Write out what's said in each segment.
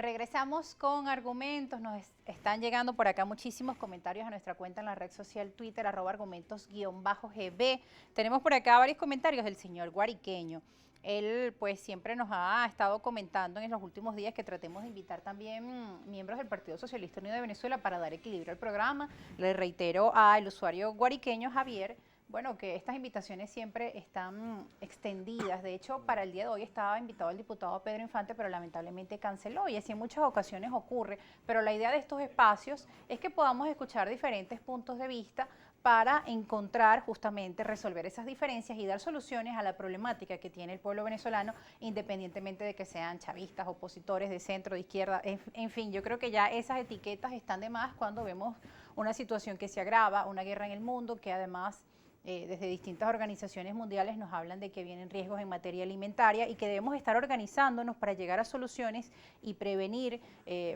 Regresamos con argumentos. Están llegando por acá muchísimos comentarios a nuestra cuenta en la red social Twitter, @argumentos_gb. Tenemos por acá varios comentarios del señor Guariqueño. Él pues siempre nos ha estado comentando en los últimos días que tratemos de invitar también miembros del Partido Socialista Unido de Venezuela para dar equilibrio al programa. Le reitero al usuario guariqueño Javier, bueno, que estas invitaciones siempre están extendidas. De hecho, para el día de hoy estaba invitado el diputado Pedro Infante, pero lamentablemente canceló, y así en muchas ocasiones ocurre. Pero la idea de estos espacios es que podamos escuchar diferentes puntos de vista para encontrar, justamente, resolver esas diferencias y dar soluciones a la problemática que tiene el pueblo venezolano, independientemente de que sean chavistas, opositores, de centro, de izquierda, en fin, yo creo que ya esas etiquetas están de más cuando vemos una situación que se agrava, una guerra en el mundo, que además desde distintas organizaciones mundiales nos hablan de que vienen riesgos en materia alimentaria y que debemos estar organizándonos para llegar a soluciones y prevenir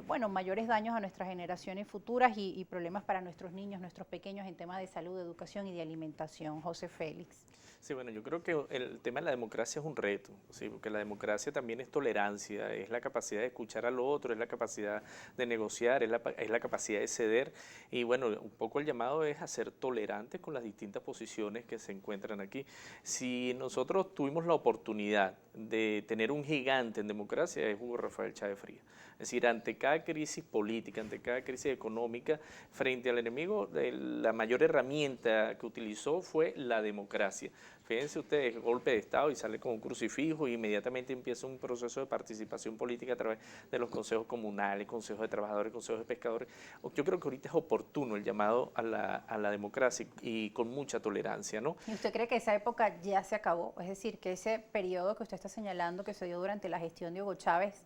bueno, mayores daños a nuestras generaciones futuras y problemas para nuestros niños, nuestros pequeños en temas de salud, de educación y de alimentación. José Félix. Sí, bueno, yo creo que el tema de la democracia es un reto, ¿sí? Porque la democracia también es tolerancia, es la capacidad de escuchar al otro, es la capacidad de negociar, es la capacidad de ceder. Y bueno, un poco el llamado es a ser tolerantes con las distintas posiciones que se encuentran aquí. Si nosotros tuvimos la oportunidad de tener un gigante en democracia, es Hugo Rafael Chávez Frías. Es decir, ante cada crisis política, ante cada crisis económica, frente al enemigo, la mayor herramienta que utilizó fue la democracia. Fíjense ustedes, golpe de Estado y sale con un crucifijo y inmediatamente empieza un proceso de participación política a través de los consejos comunales, consejos de trabajadores, consejos de pescadores. Yo creo que ahorita es oportuno el llamado a la democracia y con mucha tolerancia, ¿no? ¿Y usted cree que esa época ya se acabó? Es decir, que ese periodo que usted está señalando que se dio durante la gestión de Hugo Chávez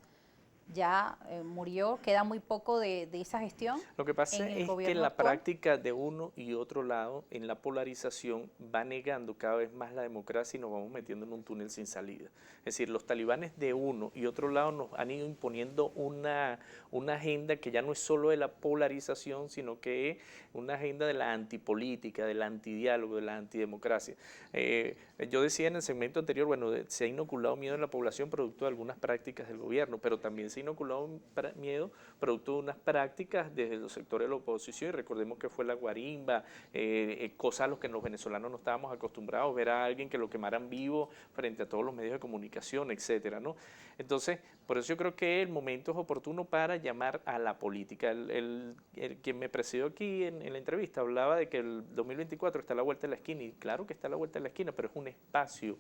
ya murió, queda muy poco de esa gestión Lo que en pasa el es que gobierno la actual. práctica de uno y otro lado, en la polarización, va negando cada vez más la democracia y nos vamos metiendo en un túnel sin salida. Es decir, los talibanes de uno y otro lado nos han ido imponiendo una agenda que ya no es solo de la polarización, sino que es una agenda de la antipolítica, del antidiálogo, de la antidemocracia. Yo decía en el segmento anterior, bueno, se ha inoculado miedo en la población producto de algunas prácticas del gobierno, pero también se ha inoculado miedo producto de unas prácticas desde los sectores de la oposición, y recordemos que fue la guarimba, cosas a las que los venezolanos no estábamos acostumbrados, ver a alguien que lo quemaran vivo frente a todos los medios de comunicación, etcétera, ¿no? Entonces, por eso yo creo que el momento es oportuno para llamar a la política. Quien me presidió aquí en la entrevista hablaba de que el 2024 está a la vuelta de la esquina, y claro que está a la vuelta de la esquina, pero es un espacio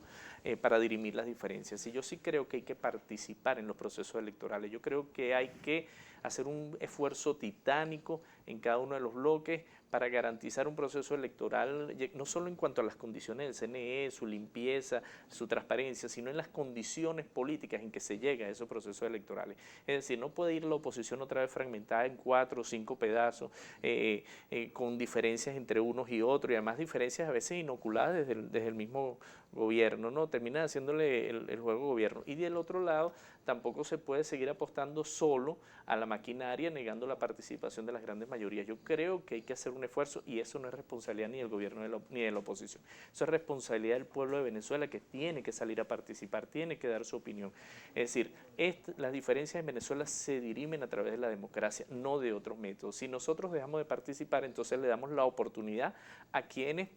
para dirimir las diferencias. Y yo sí creo que hay que participar en los procesos electorales, yo creo que hay que hacer un esfuerzo titánico en cada uno de los bloques para garantizar un proceso electoral, no solo en cuanto a las condiciones del CNE, su limpieza, su transparencia, sino en las condiciones políticas en que se llega a esos procesos electorales. Es decir, no puede ir la oposición otra vez fragmentada en 4 o 5 pedazos, con diferencias entre unos y otros, y además diferencias a veces inoculadas desde el mismo gobierno, ¿no? Termina haciéndole el juego gobierno. Y del otro lado, tampoco se puede seguir apostando solo a la maquinaria, negando la participación de las grandes mayorías. Yo creo que hay que hacer un esfuerzo, y eso no es responsabilidad ni del gobierno ni de la oposición. Eso es responsabilidad del pueblo de Venezuela, que tiene que salir a participar, tiene que dar su opinión. Es decir, las diferencias en Venezuela se dirimen a través de la democracia, no de otros métodos. Si nosotros dejamos de participar, entonces le damos la oportunidad a quienes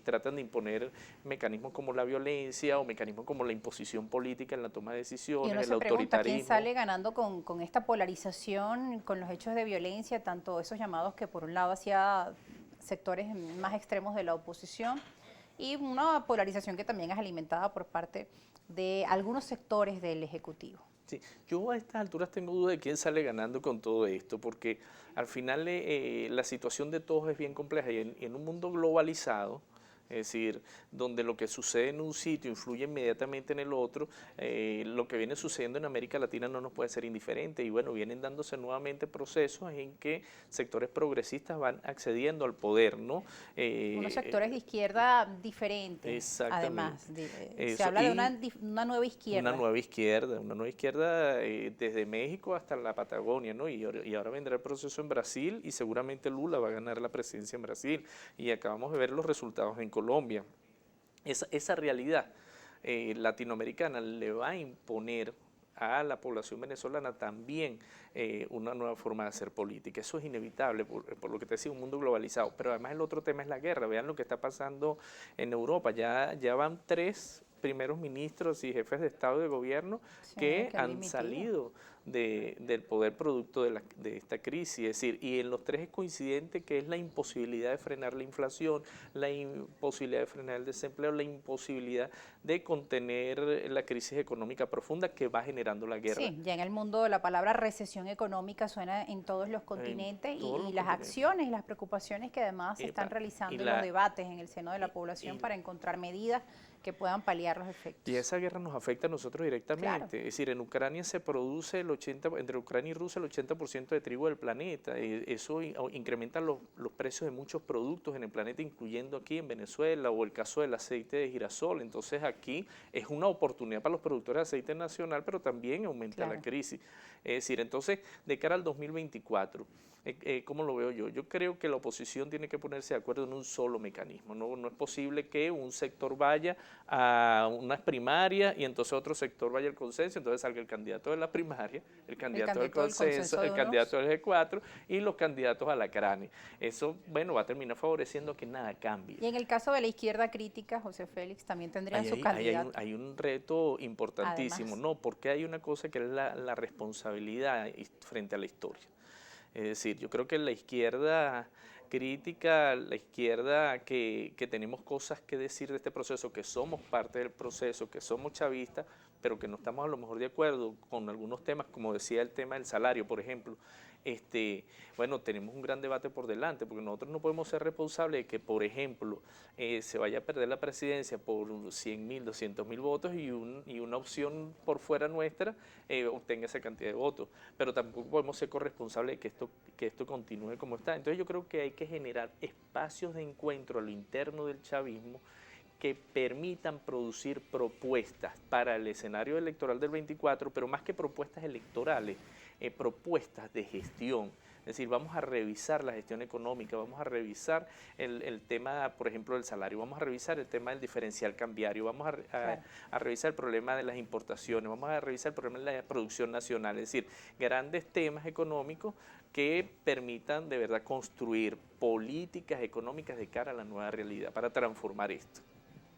tratan de imponer mecanismos como la violencia o mecanismos como la imposición política en la toma de decisiones, Y uno el se pregunta quién autoritarismo. sale ganando con esta polarización, con los hechos de violencia, tanto esos llamados que por un lado hacía sectores más extremos de la oposición, y una polarización que también es alimentada por parte de algunos sectores del Ejecutivo. Sí, yo a estas alturas tengo duda de quién sale ganando con todo esto, porque al final la situación de todos es bien compleja, y en un mundo globalizado, es decir, donde lo que sucede en un sitio influye inmediatamente en el otro, lo que viene sucediendo en América Latina no nos puede ser indiferente, y bueno, vienen dándose nuevamente procesos en que sectores progresistas van accediendo al poder, ¿no? Unos sectores de izquierda diferentes, además. Exactamente. Se Eso, habla de y una nueva izquierda. una nueva izquierda desde México hasta la Patagonia, ¿no? Y ahora vendrá el proceso en Brasil, y seguramente Lula va a ganar la presidencia en Brasil, y acabamos de ver los resultados en Colombia. Esa realidad latinoamericana le va a imponer a la población venezolana también una nueva forma de hacer política. Eso es inevitable, por lo que te decía, un mundo globalizado. Pero además el otro tema es la guerra. Vean lo que está pasando en Europa. Ya van 3 primeros ministros y jefes de Estado y de gobierno que han salido del poder producto de esta crisis. Es decir, y en los 3 es coincidente que es la imposibilidad de frenar la inflación, la imposibilidad de frenar el desempleo, la imposibilidad de contener la crisis económica profunda que va generando la guerra. Sí, ya en el mundo la palabra recesión económica suena en todos los continentes y las acciones y las preocupaciones que además se están realizando en los debates en el seno de la población para encontrar medidas que puedan paliar los efectos. Y esa guerra nos afecta a nosotros directamente. Claro. Es decir, en Ucrania se produce entre Ucrania y Rusia el 80% de trigo del planeta. Eso incrementa los precios de muchos productos en el planeta, incluyendo aquí en Venezuela, o el caso del aceite de girasol. Entonces aquí es una oportunidad para los productores de aceite nacional, pero también aumenta la crisis. Es decir, entonces, de cara al 2024, ¿cómo lo veo yo? Yo creo que la oposición tiene que ponerse de acuerdo en un solo mecanismo. No es posible que un sector vaya a unas primarias y entonces otro sector vaya al consenso, entonces salga el candidato de la primaria, el candidato del consenso, el candidato del G4 y los candidatos a la CRANE. Eso, bueno, va a terminar favoreciendo que nada cambie. Y en el caso de la izquierda crítica, José Félix, también tendrían su candidato. Hay un reto importantísimo, además, porque hay una cosa que es la responsabilidad frente a la historia. Es decir, yo creo que la izquierda crítica, la izquierda que tenemos cosas que decir de este proceso, que somos parte del proceso, que somos chavistas, pero que no estamos a lo mejor de acuerdo con algunos temas, como decía el tema del salario, por ejemplo. Bueno, tenemos un gran debate por delante, porque nosotros no podemos ser responsables de que, por ejemplo, se vaya a perder la presidencia por 100.000, 200.000 votos y una opción por fuera nuestra obtenga esa cantidad de votos. Pero tampoco podemos ser corresponsables de que esto continúe como está. Entonces yo creo que hay que generar espacios de encuentro a lo interno del chavismo que permitan producir propuestas para el escenario electoral del 24, pero más que propuestas electorales, propuestas de gestión. Es decir, vamos a revisar la gestión económica, vamos a revisar el tema, por ejemplo, del salario, vamos a revisar el tema del diferencial cambiario, vamos a revisar el problema de las importaciones, vamos a revisar el problema de la producción nacional, es decir, grandes temas económicos que permitan de verdad construir políticas económicas de cara a la nueva realidad para transformar esto.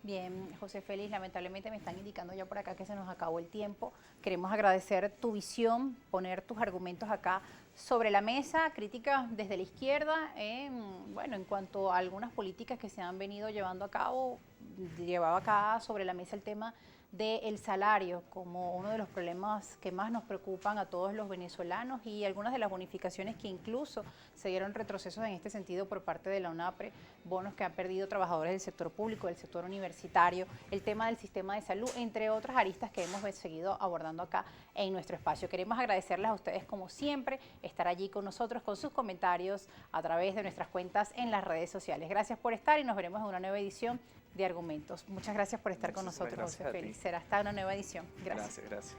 Bien, José Félix, lamentablemente me están indicando ya por acá que se nos acabó el tiempo. Queremos agradecer tu visión, poner tus argumentos acá sobre la mesa, críticas desde la izquierda, bueno, en cuanto a algunas políticas que se han venido llevando a cabo, llevaba acá sobre la mesa el tema del salario como uno de los problemas que más nos preocupan a todos los venezolanos y algunas de las bonificaciones que incluso se dieron retrocesos en este sentido por parte de la UNAPRE, bonos que han perdido trabajadores del sector público, del sector universitario, el tema del sistema de salud, entre otras aristas que hemos seguido abordando acá en nuestro espacio. Queremos agradecerles a ustedes como siempre, estar allí con nosotros con sus comentarios a través de nuestras cuentas en las redes sociales. Gracias por estar y nos veremos en una nueva edición de Argumentos. Muchas gracias por estar con nosotros, José Félix. Será hasta una nueva edición. Gracias. Gracias.